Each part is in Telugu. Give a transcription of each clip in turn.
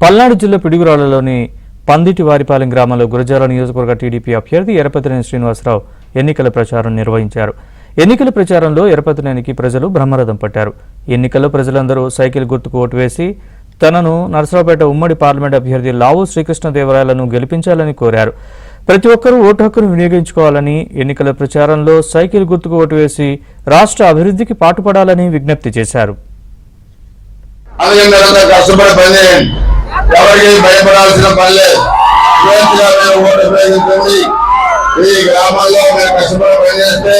పల్నాడు జిల్లా పిడుగురాళ్లలోని పందిటివారిపాలెం గ్రామంలో గురజాల నియోజకవర్గ టీడీపీ అభ్యర్థి ఎర్రపతినేని శ్రీనివాసరావు ఎన్నికల ప్రచారం నిర్వహించారు. ఎన్నికల ప్రచారంలో ఎర్రపతినేనికి ప్రజలు బ్రహ్మరథం పట్టారు. ఎన్నికల్లో ప్రజలందరూ సైకిల్ గుర్తుకు ఓటు వేసి తనను నరసరావుపేట ఉమ్మడి పార్లమెంట్ అభ్యర్థి లావు శ్రీకృష్ణదేవరాయలను గెలిపించాలని కోరారు. ప్రతి ఒక్కరూ ఓటు హక్కును వినియోగించుకోవాలని, ఎన్నికల ప్రచారంలో సైకిల్ గుర్తుకు ఓటు వేసి రాష్ట్ర అభివృద్ధికి పాటుపడాలని విజ్ఞప్తి చేశారు. ఎవరికి భయపడాల్సిన పని లేదు. ఈ గ్రామాల్లో మేము కష్టపడి పనిచేస్తే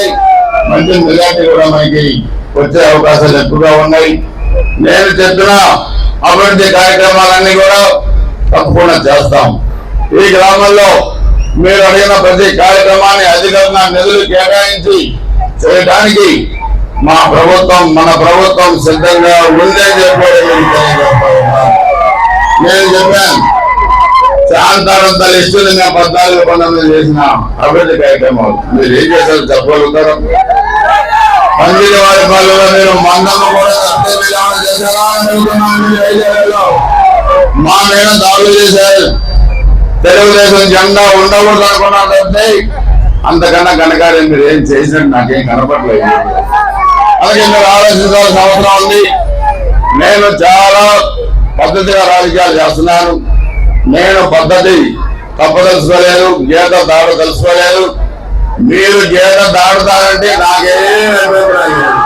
మంచి మెజార్టీ కూడా మనకి వచ్చే అవకాశాలు ఎక్కువగా ఉన్నాయి. నేను చెప్పిన అభివృద్ధి కార్యక్రమాలన్నీ కూడా తప్పకుండా చేస్తాం. ఈ గ్రామంలో మీరు అడిగిన ప్రతి కార్యక్రమాన్ని అధికంగా నిధులు కేటాయించి చేయడానికి మన ప్రభుత్వం సిద్ధంగా ఉందని చెప్పడం నేను చెప్పాను. శాంతానంత లిస్టులు మేము 14-19 చేసిన అభివృద్ధి కార్యక్రమాలు మీరు ఏం చేశారు చెప్పగలుగుతారు? పందిటివారిపాలెంలో మీరు మందమ్మ కూడా మా మీద దాడులు చేశారు. తెలుగుదేశం జెండా ఉండకూడదు అనుకున్నారంటే అంతకన్నా ఘనకార్యం మీరు ఏం చేసినట్టు నాకేం కనపడలేదు. అలాగే మీరు ఆలోచించాల్సిన అవసరం ఉంది. నేను చాలా పద్ధతిగా రాజకీయాలు చేస్తున్నాను. నేను పద్ధతి తప్పదలుచుకోలేదు, గీత దాడు తెలుసుకోలేదు. మీరు గీత దాడుతారంటే నాకేం అభిప్రాయం లేదు.